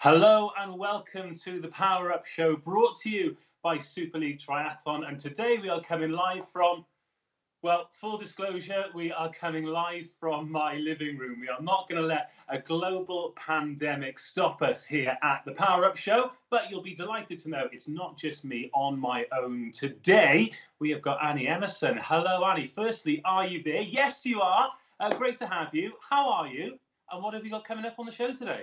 Hello and welcome to the Power Up Show, brought to you by Super League Triathlon. And today we are coming live from, well, full disclosure, we are coming live from my living room. We are not going to let a global pandemic stop us here at the Power Up Show, but you'll be delighted to know it's not just me on my own. Today, we have got Annie Emerson. Hello, Annie. Firstly, are you there? Yes, you are. Great to have you. How are you? And what have you got coming up on the show today?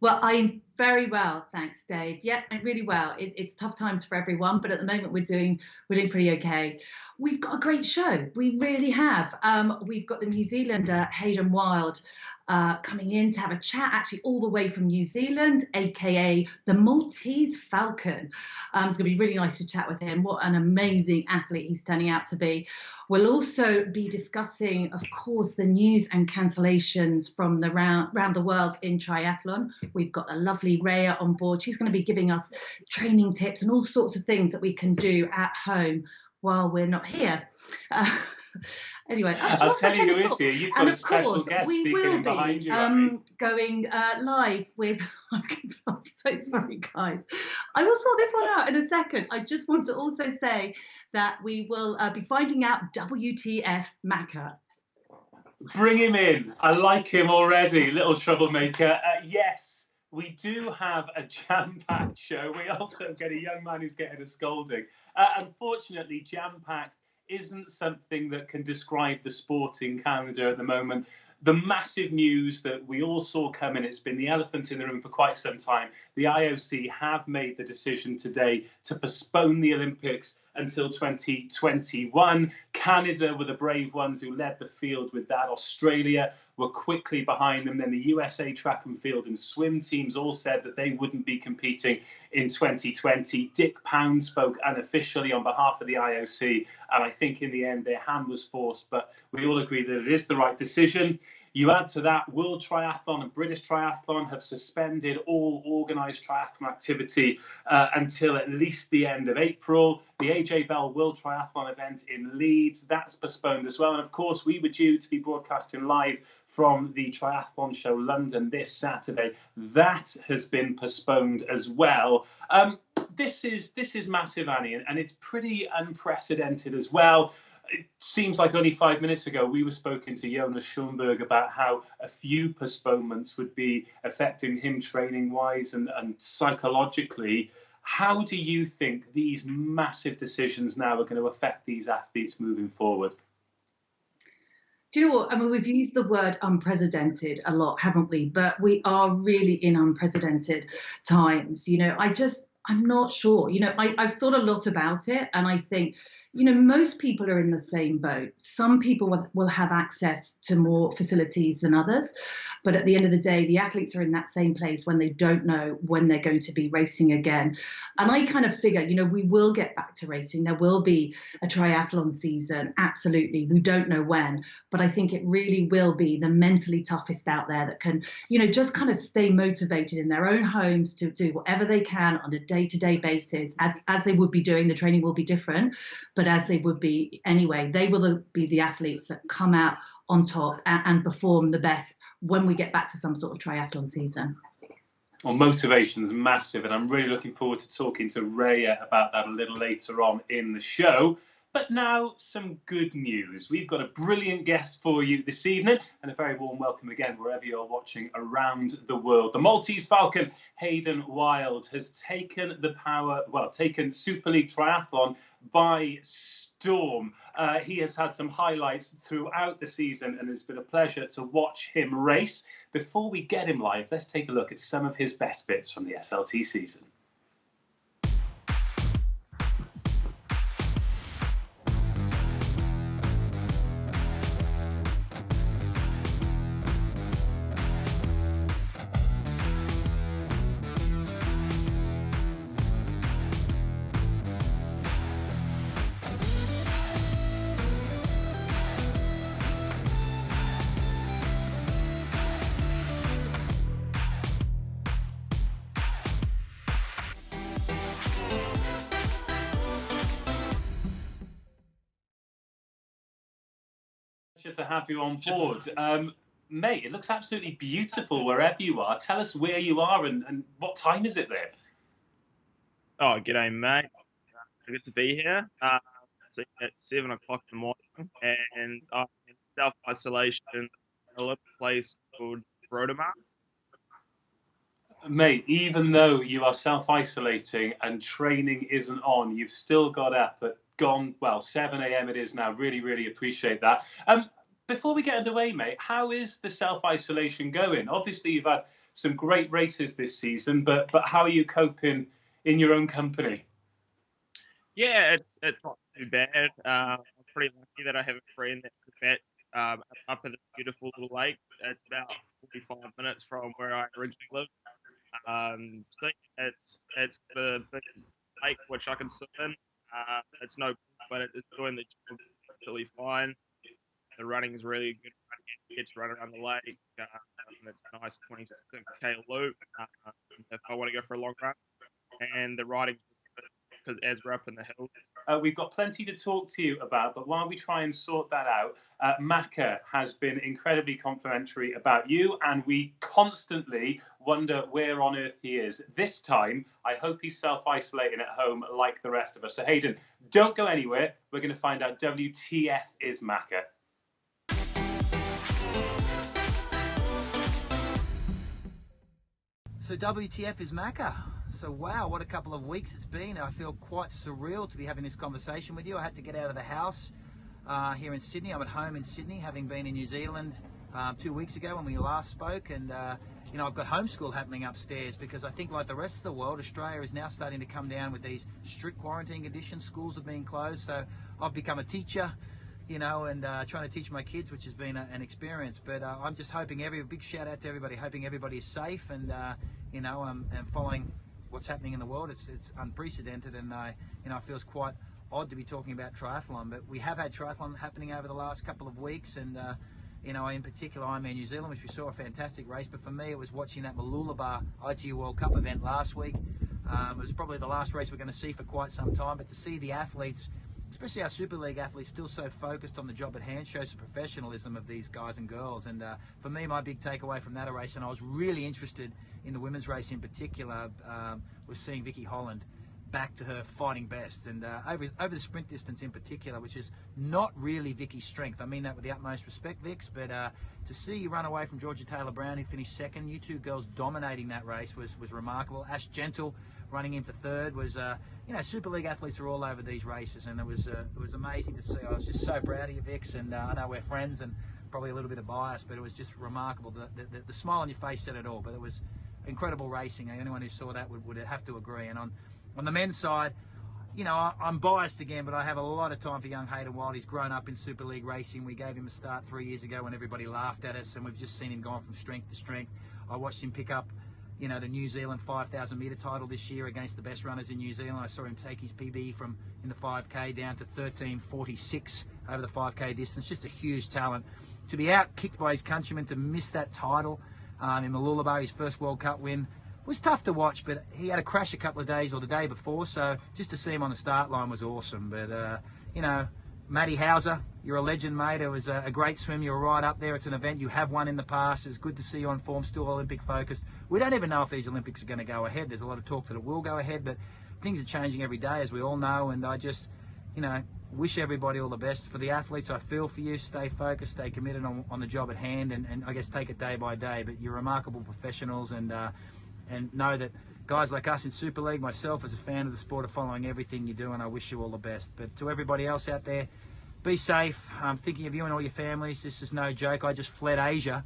Well, I'm very well, thanks, Dave. Yeah, I'm really well. It's tough times for everyone, but at the moment we're doing pretty okay. We've got a great show. We really have. We've got the New Zealander Hayden Wilde coming in to have a chat, actually all the way from New Zealand, aka the Maltese Falcon. It's going to be really nice to chat with him. What an amazing athlete he's turning out to be. We'll also be discussing, of course, the news and cancellations from the round the world in triathlon. We've got the lovely Raya on board. She's going to be giving us training tips and all sorts of things that we can do at home while we're not here. Anyway, I'll tell you who is here. You've got a special guest speaking in behind you. Going live with. I'm so sorry, guys. I will sort this one out in a second. I just want to also say that we will be finding out WTF Macca. Bring him in. I like him already. Little troublemaker. Yes, we do have a jam-packed show. We also get a young man who's getting a scolding. Unfortunately, jam-packed isn't something that can describe the sporting calendar at the moment. The massive news that we all saw coming, it's been the elephant in the room for quite some time. The IOC have made the decision today to postpone the Olympics until 2021. Canada were the brave ones who led the field with that. Australia were quickly behind them. Then the USA track and field and swim teams all said that they wouldn't be competing in 2020. Dick Pound spoke unofficially on behalf of the IOC, and I think in the end their hand was forced, but we all agree that it is the right decision. You add to that, World Triathlon and British Triathlon have suspended all organised triathlon activity until at least the end of April. The AJ Bell World Triathlon event in Leeds, that's postponed as well. And of course, we were due to be broadcasting live from the Triathlon Show London this Saturday. That has been postponed as well. This is massive, Annie, and it's pretty unprecedented as well. It seems like only 5 minutes ago we were speaking to Jonas Schoenberg about how a few postponements would be affecting him training-wise and psychologically. How do you think these massive decisions now are going to affect these athletes moving forward? Do you know what? I mean, we've used the word unprecedented a lot, haven't we? But we are really in unprecedented times. You know, I'm not sure. You know, I've thought a lot about it, and I think, you know, most people are in the same boat. Some people will have access to more facilities than others. But at the end of the day, the athletes are in that same place when they don't know when they're going to be racing again. And I kind of figure, you know, we will get back to racing. There will be a triathlon season. Absolutely. We don't know when. But I think it really will be the mentally toughest out there that can, you know, just kind of stay motivated in their own homes to do whatever they can on a day-to-day basis, as they would be doing. The training will be different, but as they would be anyway, they will be the athletes that come out on top and perform the best when we get back to some sort of triathlon season. Well, motivation's massive, and I'm really looking forward to talking to Raya about that a little later on in the show. But now, some good news. We've got a brilliant guest for you this evening, and a very warm welcome again wherever you're watching around the world. The Maltese Falcon Hayden Wilde has taken taken Super League Triathlon by storm. He has had some highlights throughout the season, and it's been a pleasure to watch him race. Before we get him live, let's take a look at some of his best bits from the SLT season. To have you on board. Mate, it looks absolutely beautiful wherever you are. Tell us where you are and what time is it there? Oh, g'day, mate. Good to be here. It's 7 o'clock in the morning, and I'm in self-isolation in a little place called Rotherham. Mate, even though you are self-isolating and training isn't on, you've still got up at 7 a.m. it is now. Really, really appreciate that. Before we get underway, mate, how is the self-isolation going? Obviously, you've had some great races this season, but how are you coping in your own company? Yeah, it's not too bad. I'm pretty lucky that I have a friend that's a vet up in this beautiful little lake. It's about 45 minutes from where I originally lived. So it's the big lake which I can swim in. It's no, but it's doing the job absolutely fine. The running is really good. Get to run around the lake. It's a nice 26k loop if I want to go for a long run. And the riding, because as we're up in the hills. We've got plenty to talk to you about, but while we try and sort that out, Macca has been incredibly complimentary about you, and we constantly wonder where on earth he is. This time, I hope he's self-isolating at home like the rest of us. So, Hayden, don't go anywhere. We're going to find out WTF is Macca. So WTF is Macca. So wow, what a couple of weeks it's been. I feel quite surreal to be having this conversation with you. I had to get out of the house here in Sydney. I'm at home in Sydney, having been in New Zealand 2 weeks ago when we last spoke. And you know, I've got homeschool happening upstairs because I think, like the rest of the world, Australia is now starting to come down with these strict quarantine conditions. Schools are being closed. So I've become a teacher, you know, and trying to teach my kids, which has been an experience. But I'm just hoping big shout out to everybody, hoping everybody is safe and, you know, and following what's happening in the world. It's unprecedented, and you know, it feels quite odd to be talking about triathlon. But we have had triathlon happening over the last couple of weeks, and you know, in particular, I'm in New Zealand, which we saw a fantastic race. But for me, it was watching that Mooloolaba ITU World Cup event last week. It was probably the last race we're going to see for quite some time. But to see the athletes, especially our Super League athletes, still so focused on the job at hand, shows the professionalism of these guys and girls. And for me, my big takeaway from that race, and I was really interested in the women's race in particular, was seeing Vicky Holland back to her fighting best, and over the sprint distance in particular, which is not really Vicky's strength. I mean that with the utmost respect, Vix, but to see you run away from Georgia Taylor-Brown, who finished second, you two girls dominating that race was remarkable. Ash Gentle running in for third was, you know, Super League athletes are all over these races, and it was amazing to see. I was just so proud of you, Vix, and I know we're friends and probably a little bit of bias, but it was just remarkable. The smile on your face said it all, but it was incredible racing. Anyone who saw that would have to agree. And on the men's side, you know, I'm biased again, but I have a lot of time for young Hayden Wilde. He's grown up in Super League racing. We gave him a start 3 years ago when everybody laughed at us, and we've just seen him going from strength to strength. I watched him pick up, you know, the New Zealand 5,000 metre title this year against the best runners in New Zealand. I saw him take his PB from in the 5K down to 13:46 over the 5K distance. Just a huge talent. To be out-kicked by his countrymen, to miss that title in Mooloolaba, his first World Cup win, was tough to watch, but he had a crash a couple of days or the day before, so just to see him on the start line was awesome. But, you know, Matty Hauser, you're a legend, mate. It was a great swim. You were right up there. It's an event you have won in the past. It's good to see you on form, still Olympic focused. We don't even know if these Olympics are going to go ahead. There's a lot of talk that it will go ahead, but things are changing every day, as we all know, and I just, you know, wish everybody all the best. For the athletes, I feel for you. Stay focused, stay committed on the job at hand, and I guess take it day by day. But you're remarkable professionals, and know that guys like us in Super League, myself as a fan of the sport, are following everything you do, and I wish you all the best. But to everybody else out there, be safe. I'm thinking of you and all your families. This is no joke. I just fled Asia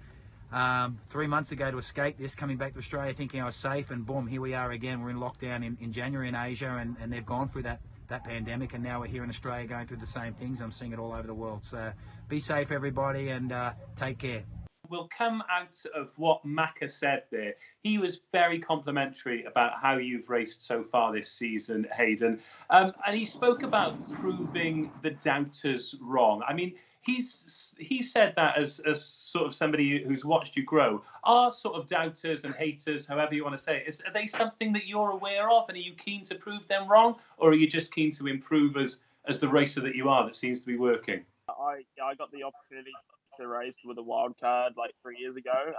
3 months ago to escape this, coming back to Australia thinking I was safe, and boom, here we are again. We're in lockdown in January in Asia, and they've gone through that pandemic, and now we're here in Australia going through the same things. I'm seeing it all over the world. So be safe, everybody, and take care. We'll come out of what Macca said there. He was very complimentary about how you've raced so far this season, Hayden. And he spoke about proving the doubters wrong. I mean, he said that as sort of somebody who's watched you grow. Are sort of doubters and haters, however you want to say it, are they something that you're aware of, and are you keen to prove them wrong, or are you just keen to improve as the racer that you are that seems to be working? I got the opportunity to race with a wild card like 3 years ago.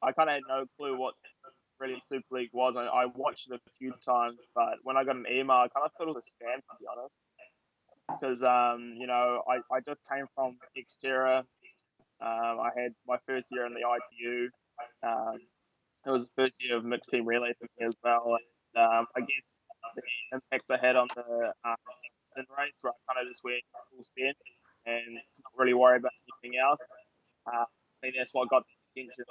I kind of had no clue what really Super League was. I watched it a few times, but when I got an email, I kind of thought it was a scam, to be honest. Because, I just came from Xterra. I had my first year in the ITU. It was the first year of mixed team relay for me as well. And, I guess the impact I had on the race, where I kind of just went full send and not really worry about anything else. I think that's what got the attention.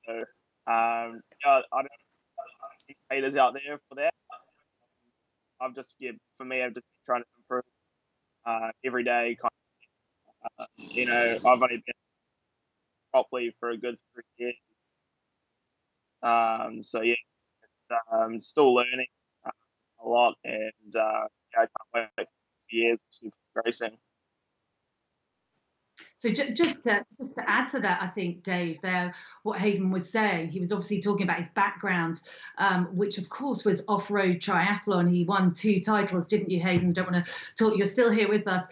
So, I don't think haters out there for that. For me, I've just been trying to improve every day. I've only been properly for a good 3 years. So yeah, it's still learning a lot, and I can't wait for years of super racing. So just to add to that, I think, Dave, there, what Hayden was saying, he was obviously talking about his background, which of course was off-road triathlon. He won 2 titles, didn't you, Hayden? Don't want to talk, you're still here with us.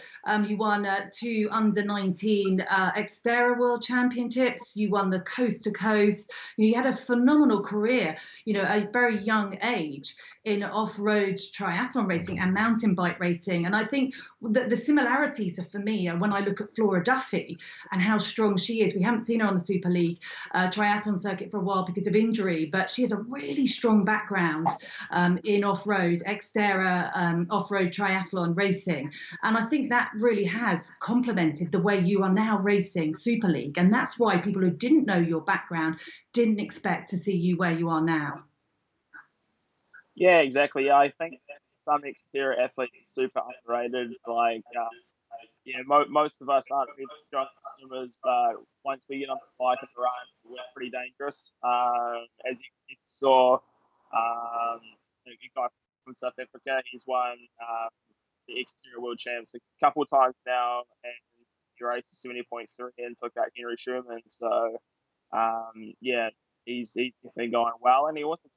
You won 2 under-19 Xterra World Championships. You won the Coast to Coast. You had a phenomenal career, a very young age in off-road triathlon racing and mountain bike racing. And I think the similarities are, for me, when I look at Flora Duffy and how strong she is. We haven't seen her on the Super League triathlon circuit for a while because of injury, but she has a really strong background in off-road, Xterra off-road triathlon racing. And I think that really has complemented the way you are now racing Super League. And that's why people who didn't know your background didn't expect to see you where you are now. Yeah, exactly. Yeah, I think some Xterra athletes are super underrated. Most of us aren't really strong swimmers, but once we get on the bike and run, we're pretty dangerous. As you saw, a guy from South Africa, he's won the Xterra World Champs a couple of times now, and he raced 70.3 and took out Henry Sherman. So, he's definitely going well, and he also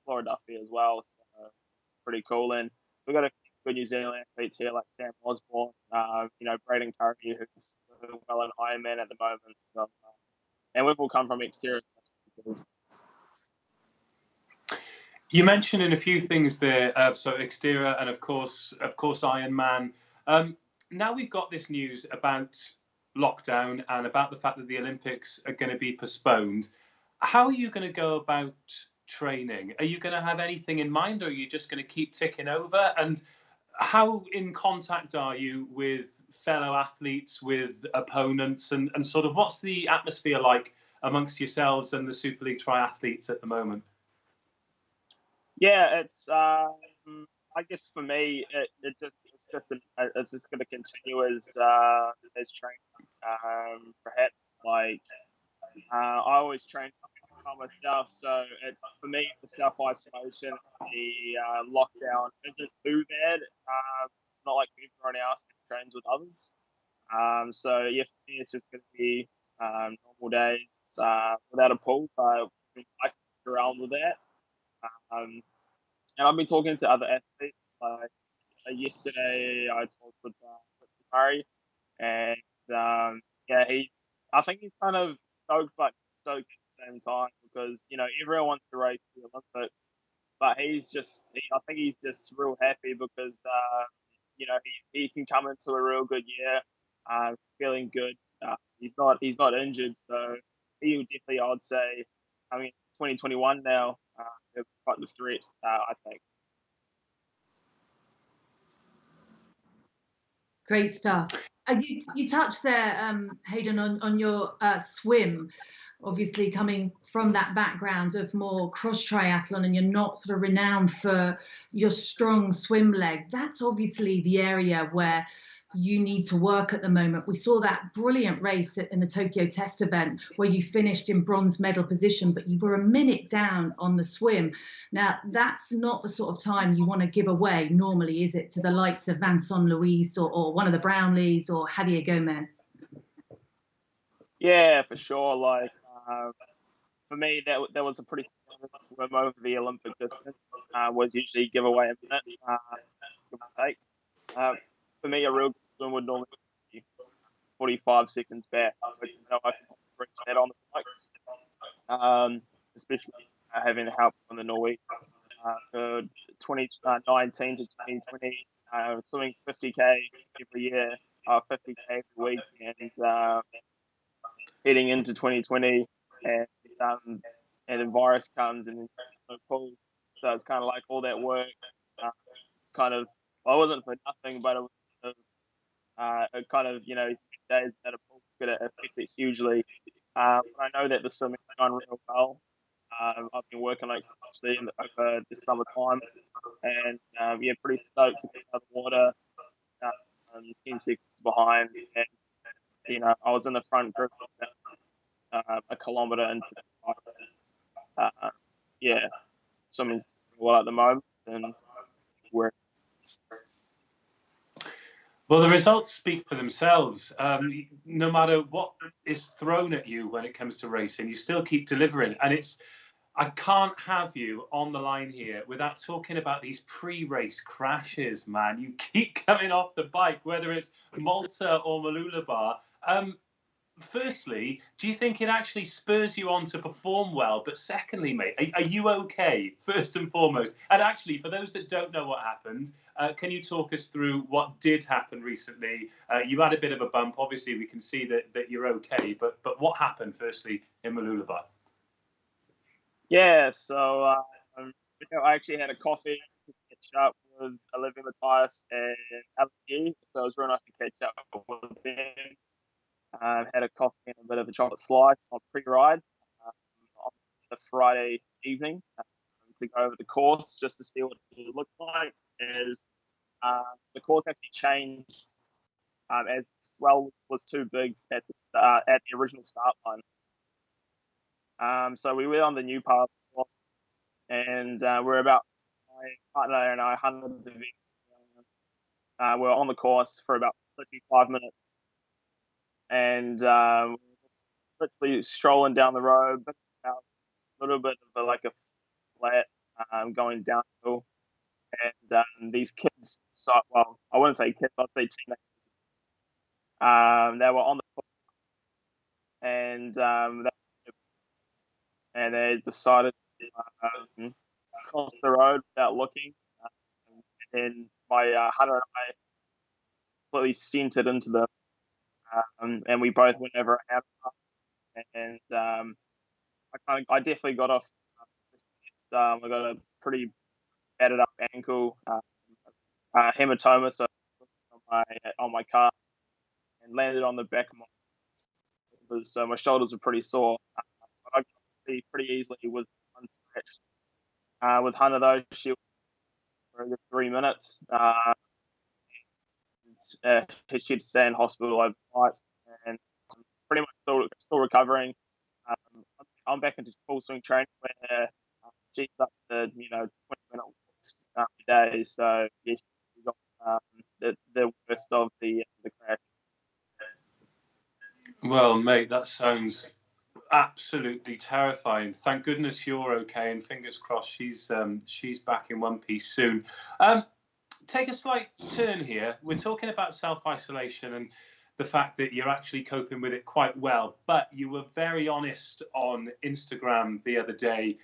Flora Duffy as well. So, pretty cool. And we've got a good New Zealand athletes here like Sam Osborne, Braden Curry, who's well an Ironman at the moment. So, and we've all come from Xterra. You mentioned in a few things there, so Xterra and of course Ironman. Now we've got this news about lockdown and about the fact that the Olympics are going to be postponed. How are you going to go about training? Are you going to have anything in mind, or are you just going to keep ticking over? And how in contact are you with fellow athletes, with opponents, and sort of what's the atmosphere like amongst yourselves and the Super League triathletes at the moment? Yeah, it's I guess for me it's just going to continue as training. Perhaps I always train by myself, so it's for me the self-isolation, the lockdown isn't too bad. Not like everyone else that trains with others. So yeah, for me it's just going to be normal days without a pool, but I can get around with that. And I've been talking to other athletes. Yesterday, I talked with Murray, and I think he's kind of stoked, but stoked at the same time because everyone wants to race the Olympics, but I think he's just real happy because he can come into a real good year, feeling good. He's not injured, so he would definitely, I'd say, 2021 now, quite the threat, I think. Great stuff. You touched there, Hayden, on your swim, obviously coming from that background of more cross triathlon, and you're not sort of renowned for your strong swim leg. That's obviously the area where you need to work at the moment. We saw that brilliant race in the Tokyo Test event where you finished in bronze medal position, but you were a minute down on the swim. Now, that's not the sort of time you want to give away normally, is it, to the likes of Vincent Luis or one of the Brownlees or Javier Gomez? Yeah, for sure. For me, that was a pretty swim over the Olympic distance. Was usually give away a minute, give or take. For me, a real good swim would normally be 45 seconds back, which I know I can reach that on the bike, especially having help from the Norwegian. For 2019 to 2020, swimming 50k every year, 50k every week, and heading into 2020, and the virus comes and it's no pool, so it's kind of like all that work. It's kind of, well, it wasn't for nothing, but it was kind of days that a pool's going to affect it hugely. But I know that the swimming's gone real well. I've been working actually over the summertime, and pretty stoked to get out of the water. 10 seconds behind, and I was in the front group a kilometre into the swimming well at the moment, and we're. Well, the results speak for themselves. No matter what is thrown at you when it comes to racing, you still keep delivering. And I can't have you on the line here without talking about these pre-race crashes, man. You keep coming off the bike, whether it's Malta or Mooloolaba. Firstly, do you think it actually spurs you on to perform well? But secondly, mate, are you okay, first and foremost? And actually, for those that don't know what happened, can you talk us through what did happen recently? You had a bit of a bump. Obviously, we can see that you're okay. But what happened, firstly, in Mooloolaba? Yeah, so I actually had a coffee to catch up with Olivia Matthias and LG, so it was real nice to catch up with them. Had a coffee and a bit of a chocolate slice on pre-ride on the Friday evening to go over the course just to see what it looked like. As the course actually changed as the swell was too big at the original start line. So we were on the new path, and we're about my partner and I, Hunter, we're on the course for about 35 minutes. And literally strolling down the road, but a little bit of a flat going downhill, and these kids. So, well, I wouldn't say kids, I'd say teenagers. They were on the foot, and they decided to cross the road without looking. And then my Hunter and I completely centered into them. And we both went over our path, and I definitely got off. I got a pretty battered up ankle, hematoma, so on my car, and landed on the back of so my shoulders were pretty sore. I got pretty easily with one scratch. With Hunter though, she was for a good 3 minutes. She had to stay in hospital overnight, and pretty much still recovering. I'm back into full swing training where she's up to 20-minute walks a day. So yeah, she got the worst of the crash. Well, mate, that sounds absolutely terrifying. Thank goodness you're okay, and fingers crossed she's back in one piece soon. Take a slight turn here. We're talking about self-isolation and the fact that you're actually coping with it quite well, but you were very honest on Instagram the other day.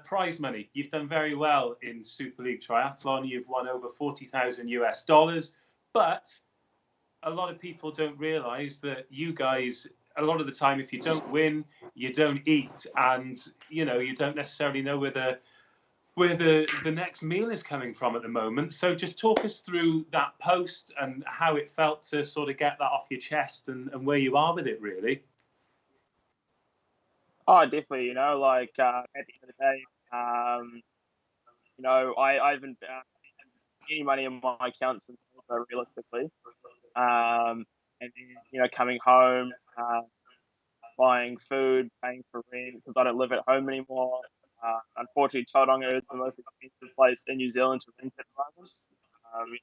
Prize money. You've done very well in Super League Triathlon. You've won over $40,000, but a lot of people don't realize that you guys, a lot of the time, if you don't win, you don't eat, and you don't necessarily know where the next meal is coming from at the moment. So just talk us through that post and how it felt to sort of get that off your chest, and where you are with it, really. Oh, definitely. At the end of the day, I haven't any money in my account since realistically. And then, coming home, buying food, paying for rent because I don't live at home anymore. Unfortunately, Tauranga is the most expensive place in New Zealand to rent at the moment.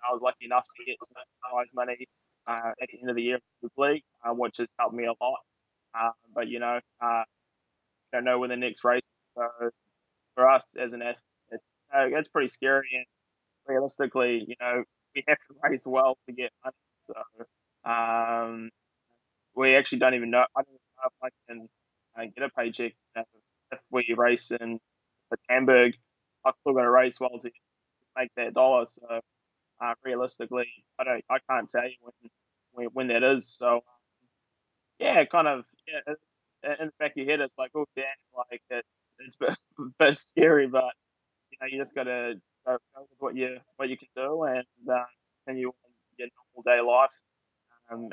I was lucky enough to get some prize money at the end of the year in Super League, which has helped me a lot. But don't know when the next race is. So for us as an athlete, it's pretty scary. And realistically, we have to race well to get money. So we actually don't even know. I don't even know if I can get a paycheck. If we race in Hamburg, I've still got to race well to make that dollar. So realistically, I can't tell you when that is. So yeah, kind of. Yeah, in the back of your head, it's like, oh damn, like it's a bit scary, but you just gotta go with what you can do and continue on your normal day life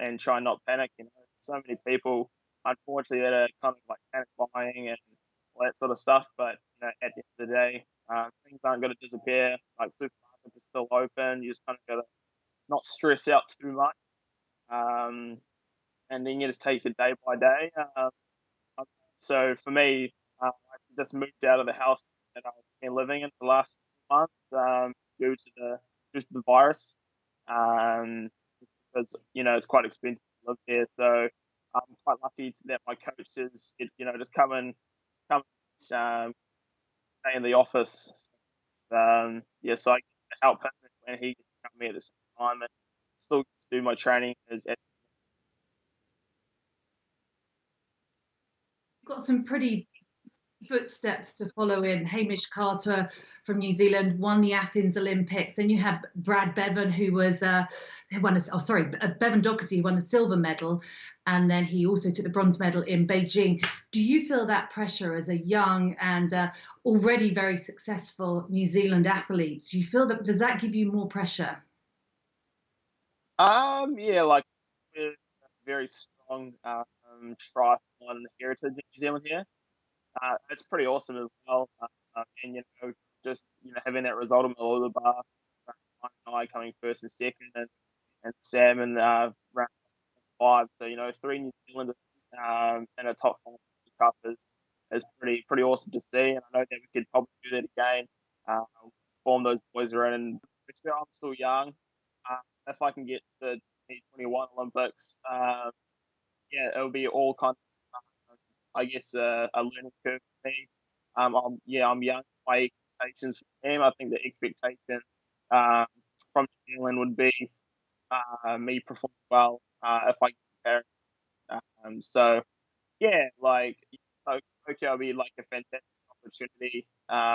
and try and not panic. So many people, unfortunately, that are kind of like panic buying and all that sort of stuff. But at the end of the day, things aren't going to disappear. Like supermarkets are still open. You just kind of got to not stress out too much, and then you just take it day by day. So for me, I just moved out of the house that I've been living in for the last few months due to the virus. Because it's quite expensive to live here. So I'm quite lucky that my coaches, just come stay in the office. Yeah, so I get to help him when he gets to come here at the same time and still do my training Got some pretty footsteps to follow in. Hamish Carter from New Zealand won the Athens Olympics. Then you have Brad Bevan, who Bevan Doherty won the silver medal, and then he also took the bronze medal in Beijing. Do you feel that pressure as a young and already very successful New Zealand athlete? Do you feel that? Does that give you more pressure? Yeah, like we're a very strong triathlon heritage in New Zealand here. It's pretty awesome as well. And just having that result of Malula Bar, I coming first and second, and Sam in round 5. So 3 New Zealanders in a top 5 cup is pretty awesome to see. And I know that we could probably do that again. Form those boys around, and I'm still young. If I can get the 2021 Olympics, yeah, it'll be all kind of, I guess, a learning curve for me. I'm young. My expectations for him, I think the expectations from New Zealand would be me performing well if I get to Paris. So yeah, like Tokyo will be like a fantastic opportunity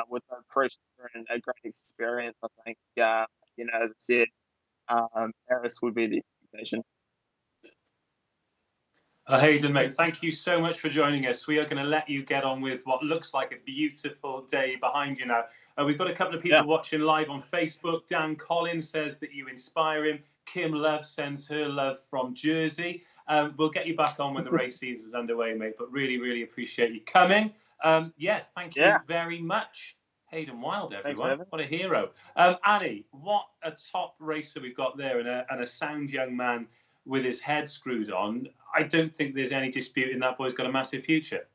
with no pressure and a great experience. I think as I said, Paris would be the expectation. Hayden, mate, thank you so much for joining us. We are going to let you get on with what looks like a beautiful day behind you now. We've got a couple of people watching live on Facebook. Dan Collins says that you inspire him. Kim Love sends her love from Jersey. We'll get you back on when the race season is underway, mate, but really, really appreciate you coming. Thank you very much. Hayden Wilde, everyone. Thanks, what a hero. Annie, what a top racer we've got there, and a sound young man with his head screwed on. I don't think there's any dispute in that boy's got a massive future.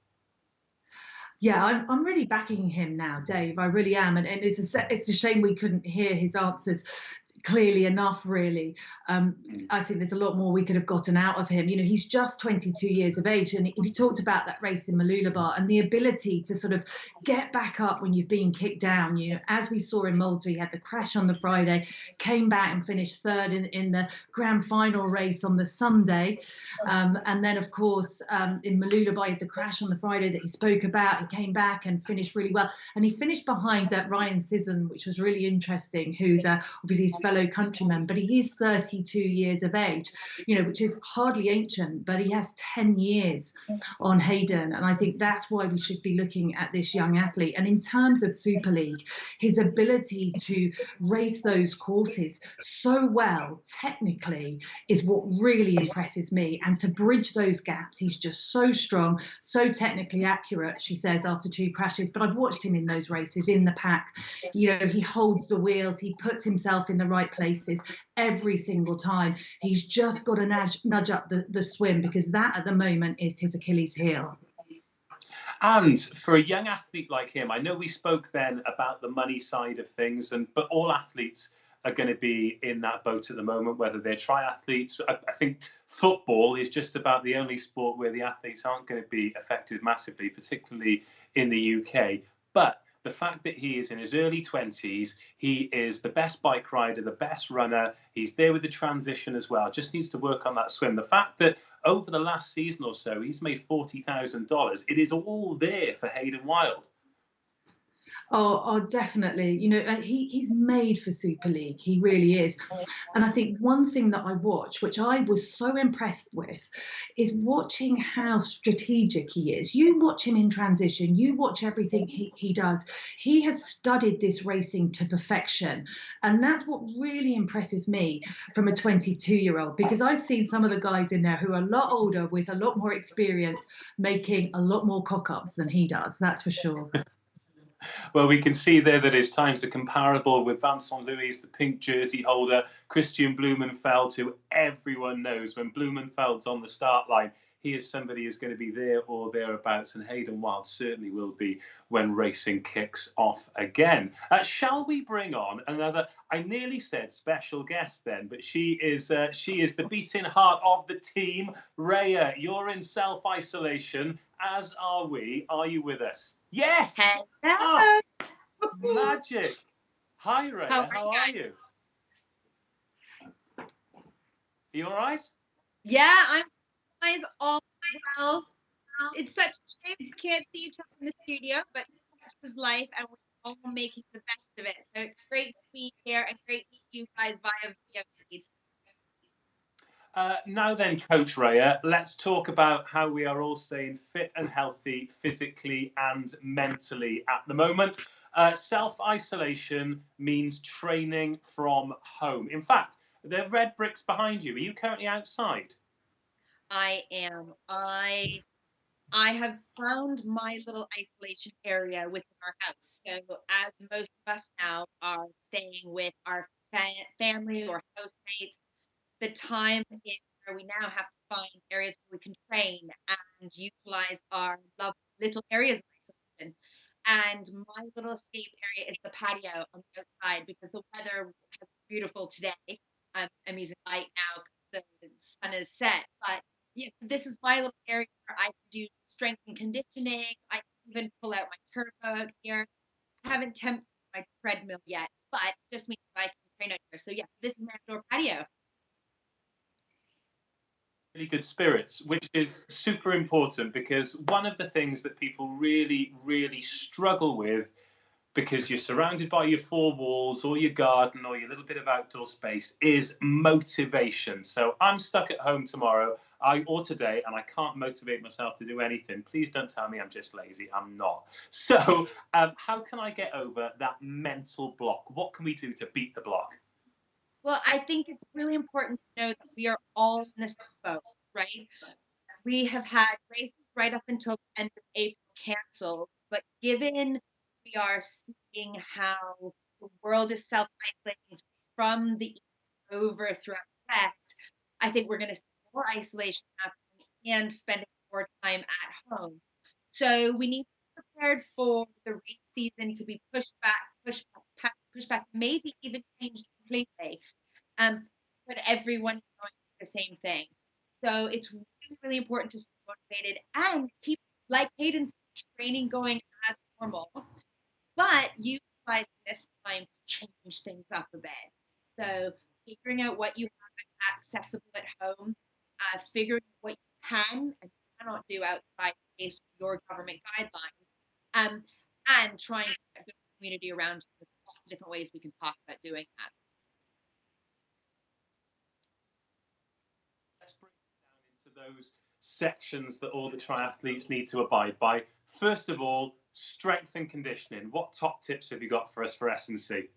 Yeah, I'm really backing him now, Dave. I really am, and it's a shame we couldn't hear his answers clearly enough. Really, I think there's a lot more we could have gotten out of him. He's just 22 years of age, and he talked about that race in Malula Bar and the ability to sort of get back up when you've been kicked down. As we saw in Malta, he had the crash on the Friday, came back and finished third in the grand final race on the Sunday, and then of course in Malula Bar, he had the crash on the Friday that he spoke about. He came back and finished really well, and he finished behind Ryan Sisson, which was really interesting, who's obviously his fellow countryman, but he is 32 years of age, which is hardly ancient, but he has 10 years on Hayden, and I think that's why we should be looking at this young athlete. And in terms of Super League, his ability to race those courses so well technically is what really impresses me, and to bridge those gaps, he's just so strong, so technically accurate, she says, after 2 crashes. But I've watched him in those races in the pack. He holds the wheels, he puts himself in the right places every single time. He's just got to nudge up the swim, because that at the moment is his Achilles heel. And for a young athlete like him, I know we spoke then about the money side of things, but all athletes are going to be in that boat at the moment, whether they're triathletes. I think football is just about the only sport where the athletes aren't going to be affected massively, particularly in the UK. But the fact that he is in his early 20s, he is the best bike rider, the best runner, he's there with the transition as well, just needs to work on that swim. The fact that over the last season or so, he's made $40,000, it is all there for Hayden Wilde. Oh, definitely. You know, he's made for Super League. He really is. And I think one thing that I watch, which I was so impressed with, is watching how strategic he is. You watch him in transition, you watch everything he does. He has studied this racing to perfection. And that's what really impresses me from a 22-year-old, because I've seen some of the guys in there who are a lot older with a lot more experience making a lot more cock-ups than he does. That's for sure. Well, we can see there that his times are comparable with Vincent Louis, the pink jersey holder, Christian Blumenfeld, who everyone knows when Blumenfeld's on the start line, he is somebody who's going to be there or thereabouts, and Hayden Wilde certainly will be when racing kicks off again. Shall we bring on another, I nearly said special guest then, but she is the beating heart of the team. Raya, you're in self-isolation, as are we. Are you with us? Yes! Hello. Oh, magic. Hi, Raya. How are you? Are you all right? Yeah, I'm guys all well. It's such a shame we can't see each other in the studio, but such is life, and we're all making the best of it. So it's great to be here and great to see you guys via video feed. Now then, Coach Raya, let's talk about how we are all staying fit and healthy physically and mentally at the moment. Self-isolation means training from home. In fact, there are red bricks behind you. Are you currently outside? I am. I have found my little isolation area within our house. So as most of us now are staying with our family or housemates, the time is where we now have to find areas where we can train and utilize our lovely little areas of isolation. And my little escape area is the patio on the outside, because the weather has been beautiful today. I'm using light now because the sun is set. But yeah, this is my little area where I can do strength and conditioning. I can even pull out my turbo out here. I haven't tempted my treadmill yet, but it just means that I can train out here. So yeah, this is my outdoor patio. Really good spirits, which is super important, because one of the things that people really, really struggle with, because you're surrounded by your four walls or your garden or your little bit of outdoor space, is motivation. So I'm stuck at home tomorrow or today, and I can't motivate myself to do anything. Please don't tell me I'm just lazy. I'm not. So how can I get over that mental block? What can we do to beat the block? Well, I think it's really important to know that we are all in the same boat, right? We have had races right up until the end of April canceled, but given we are seeing how the world is self-isolating from the east over throughout the west, I think we're going to see more isolation happening and spending more time at home. So we need to be prepared for the race season to be pushed back, maybe even changed completely. But everyone is going through the same thing. So it's really, really important to stay motivated and keep, like Hayden's training going as normal, but utilizing this time to change things up a bit. So figuring out what you have accessible at home, figuring out what you can and cannot do outside based on your government guidelines, and trying to get the community around you. There's lots of different ways we can talk about doing that. Let's break it down into those sections that all the triathletes need to abide by. First of all, strength and conditioning. What top tips have you got for us for S&C?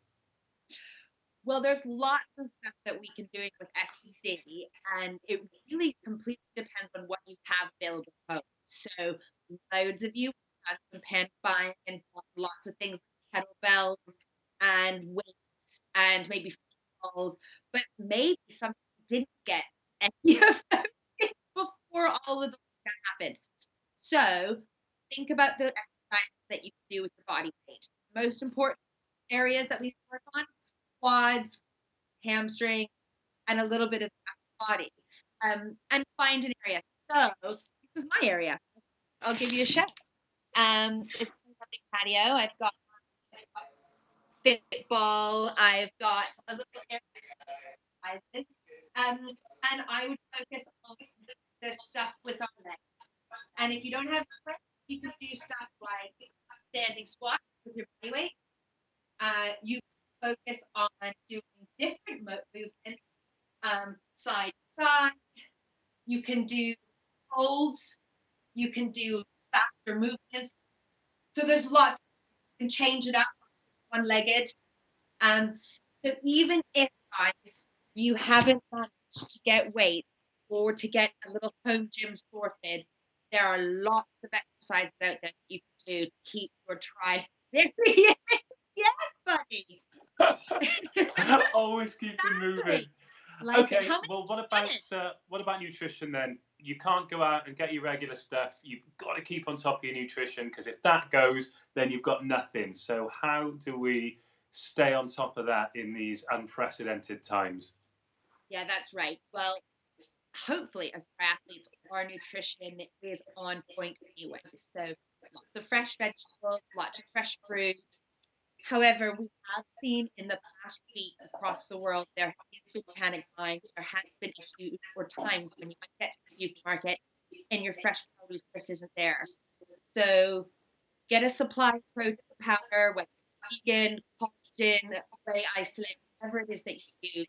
Well, there's lots of stuff that we can do with S&C, and it really completely depends on what you have available at home. So loads of you have done some pant buying and lots of things like kettlebells and weights and maybe balls, but maybe some didn't get any of those before all of this happened. So think about the exercises that you can do with your body weight. The most important areas that we work on: quads, hamstring, and a little bit of the body. And find an area. So this is my area. I'll give you a shout. This is the patio. I've got Fitball. I've got a little exercises. And I would focus on the stuff with our legs. And if you don't have legs, you can do stuff like standing squats with your body weight. You can focus on doing different movements, side to side. You can do holds. You can do faster movements. So there's lots. You can change it up one-legged. So even if, guys, you haven't managed to get weights or to get a little home gym sorted, there are lots of exercises out there that you can do to keep your tri. There he is. Yes, buddy. Always keep it moving. Like Okay, how well, many what about nutrition then? You can't go out and get your regular stuff. You've got to keep on top of your nutrition, because if that goes, then you've got nothing. So how do we stay on top of that in these unprecedented times? Yeah, that's right. Well, hopefully, as triathletes, our nutrition is on point anyway. So lots of fresh vegetables, lots of fresh fruit. However, we have seen in the past week across the world, there has been panic buying. There has been issues or times when you might get to the supermarket and your fresh produce just isn't there. So get a supply of protein powder, whether it's vegan, collagen, whey isolate, whatever it is that you use.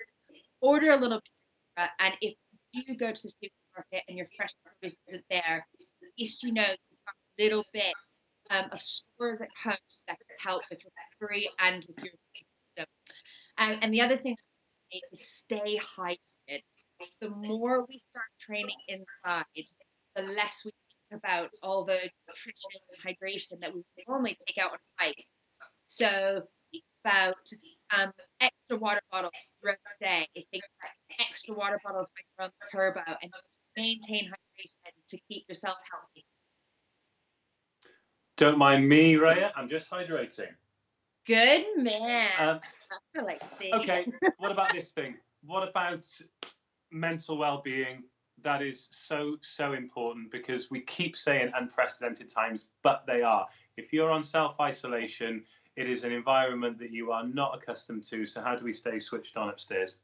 Order a little bit extra, and if you do go to the supermarket and your fresh produce isn't there, at least you know you've got a little bit of stores at home that can help with recovery and with your system. And the other thing is stay hydrated. The more we start training inside, the less we think about all the nutrition and hydration that we normally take out on a hike. So think about extra water bottles throughout the day. Think about extra water bottles when you're on the turbo, and just maintain hydration to keep yourself healthy. Don't mind me, Raya. I'm just hydrating. Good man. That's what I like to see. Okay, what about this thing? What about mental well-being? That is so, so important, because we keep saying unprecedented times, but they are. If you're on self-isolation, it is an environment that you are not accustomed to. So how do we stay switched on upstairs?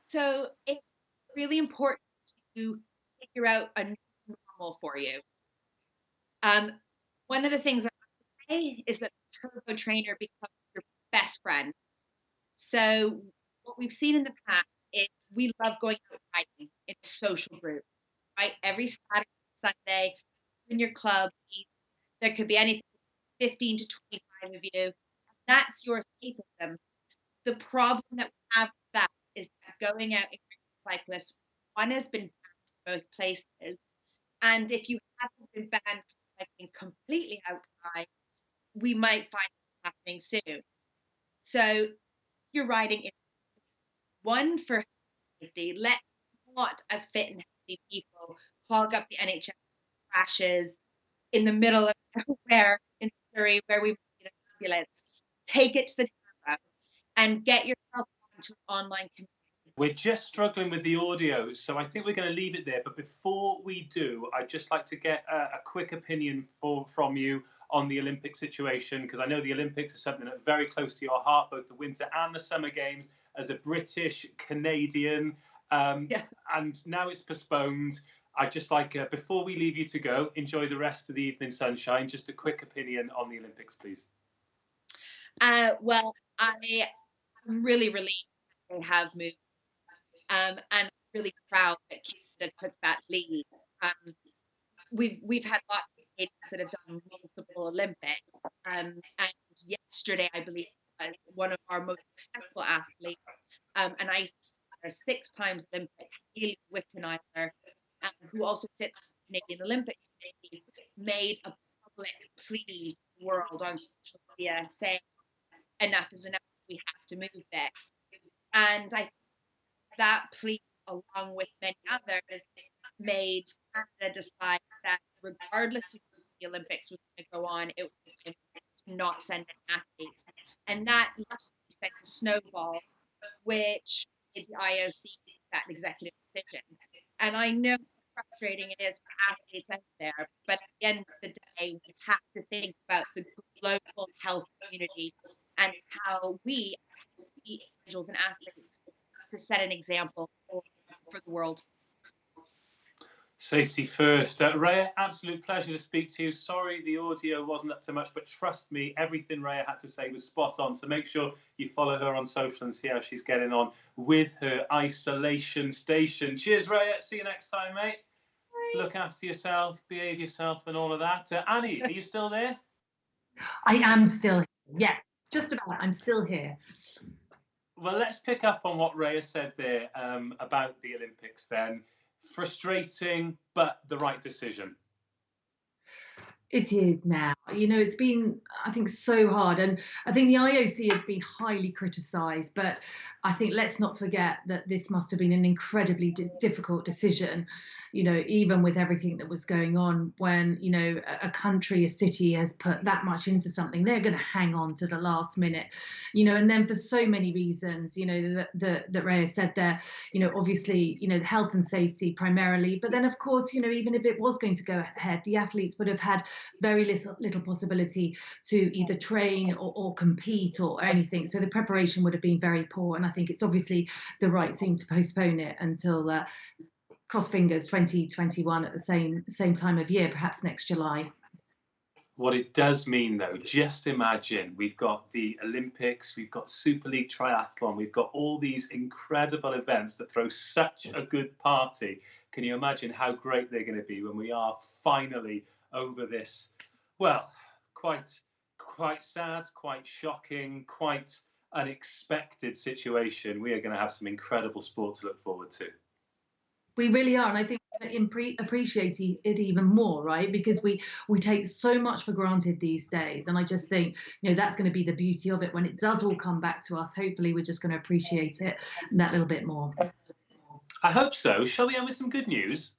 So it's really important to figure out a new normal for you. One of the things I say is that the turbo trainer becomes your best friend. So what we've seen in the past is we love going out riding in a social group, right? Every Saturday, Sunday, in your club, there could be anything, 15 to 25 of you. And that's your escapism. The problem that we have with that is that going out in cyclists, one has been banned in both places. And if you haven't been banned from cycling completely outside, we might find it happening soon. So you're riding in one for safety. Let's not, as fit and healthy people, clog up the NHS crashes in the middle of nowhere in Surrey where we need an ambulance. Take it to the turbo and get yourself onto an online community. We're just struggling with the audio, so I think we're going to leave it there. But before we do, I'd just like to get a quick opinion from you on the Olympic situation, because I know the Olympics is something that's very close to your heart, both the Winter and the Summer Games, as a British Canadian. And now it's postponed. I'd just like, before we leave you to go, enjoy the rest of the evening sunshine. Just a quick opinion on the Olympics, please. Well, I'm really relieved that they have moved. And I'm really proud that Canada took that lead. We've had lots of Canadians that have done multiple Olympics. And yesterday, I believe, was one of our most successful athletes, an ice skater, 6 times Olympic, Haley Wickenheiser, who also sits on the Canadian Olympic Committee, made a public plea to the world on social media saying enough is enough, we have to move there. And I think that plea, along with many others, made Canada decide that regardless of if the Olympics was going to go on, it was to not send in athletes. And that luckily sent a snowball, which made the IOC make that executive decision. And I know how frustrating it is for athletes out there, but at the end of the day, we have to think about the global health community and how we as healthy individuals and athletes to set an example for the world. Safety first. Raya, absolute pleasure to speak to you. Sorry the audio wasn't up to much, but trust me, everything Raya had to say was spot on. So make sure you follow her on social and see how she's getting on with her isolation station. Cheers, Raya. See you next time, mate. Bye. Look after yourself, behave yourself and all of that. Annie, are you still there? I am still here. Yes, just about. I'm still here. Well, let's pick up on what Raya said there about the Olympics then. Frustrating, but the right decision. It is now. You know, it's been, I think, so hard. And I think the IOC have been highly criticised. But I think let's not forget that this must have been an incredibly difficult decision, you know, even with everything that was going on. When, you know, a country, a city has put that much into something, they're going to hang on to the last minute, you know, and then for so many reasons, you know, that Raya said there, you know, obviously, you know, health and safety primarily. But then, of course, you know, even if it was going to go ahead, the athletes would have had very little possibility to either train or compete or anything. So the preparation would have been very poor. And I think it's obviously the right thing to postpone it until, cross fingers, 2021 at the same time of year, perhaps next July. What it does mean, though, just imagine we've got the Olympics, we've got Super League Triathlon, we've got all these incredible events that throw such a good party. Can you imagine how great they're going to be when we are finally over this, well, quite sad, quite shocking, quite unexpected situation? We are going to have some incredible sport to look forward to. We really are, and I think we appreciate it even more, right? Because we take so much for granted these days, and I just think, you know, that's going to be the beauty of it when it does all come back to us. Hopefully, we're just going to appreciate it that little bit more. I hope so. Shall we end with some good news?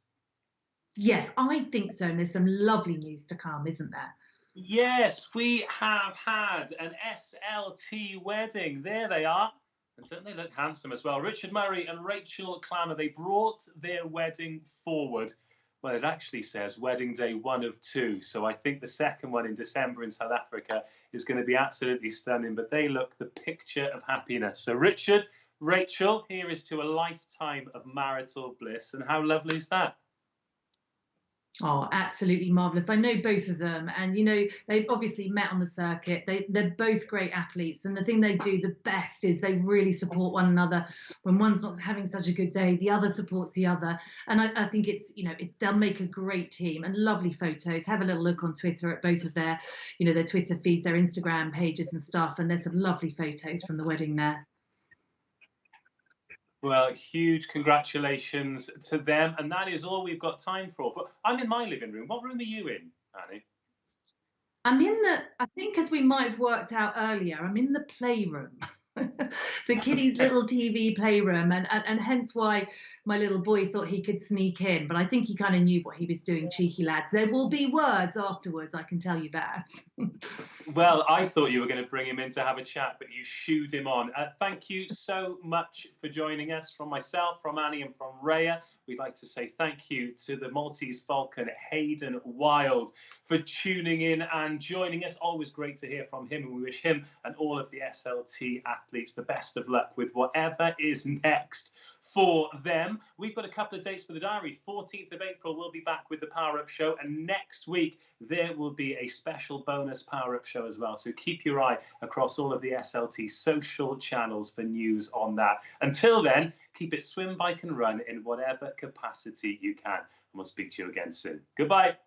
Yes, I think so, and there's some lovely news to come, isn't there? Yes, we have had an SLT wedding. There they are. And don't they look handsome as well? Richard Murray and Rachel Clammer, they brought their wedding forward. Well, it actually says wedding day 1 of 2. So I think the second one in December in South Africa is going to be absolutely stunning. But they look the picture of happiness. So Richard, Rachel, here is to a lifetime of marital bliss. And how lovely is that? Oh, absolutely marvellous. I know both of them, and you know, they've obviously met on the circuit. They're both great athletes, and the thing they do the best is they really support one another. When one's not having such a good day, the other supports the other, and I think it's, you know, they'll make a great team. And lovely photos. Have a little look on Twitter at both of their, you know, their Twitter feeds, their Instagram pages and stuff, and there's some lovely photos from the wedding there. Well, huge congratulations to them. And that is all we've got time for. But I'm in my living room. What room are you in, Annie? I'm in I think as we might have worked out earlier, I'm in the playroom. The kiddies' little TV playroom, and hence why my little boy thought he could sneak in. But I think he kind of knew what he was doing, cheeky lads. There will be words afterwards, I can tell you that. Well, I thought you were going to bring him in to have a chat, but you shooed him on. Thank you so much for joining us. From myself, from Annie and from Raya, we'd like to say thank you to the Maltese Falcon Hayden Wilde for tuning in and joining us. Always great to hear from him, and we wish him and all of the SLT athletes the best of luck with whatever is next for them. We've got a couple of dates for the diary. 14th of April, we'll be back with the Power Up Show, and next week there will be a special bonus Power Up Show as well. So keep your eye across all of the SLT social channels for news on that. Until then, keep it swim, bike and run in whatever capacity you can. And we'll speak to you again soon. Goodbye.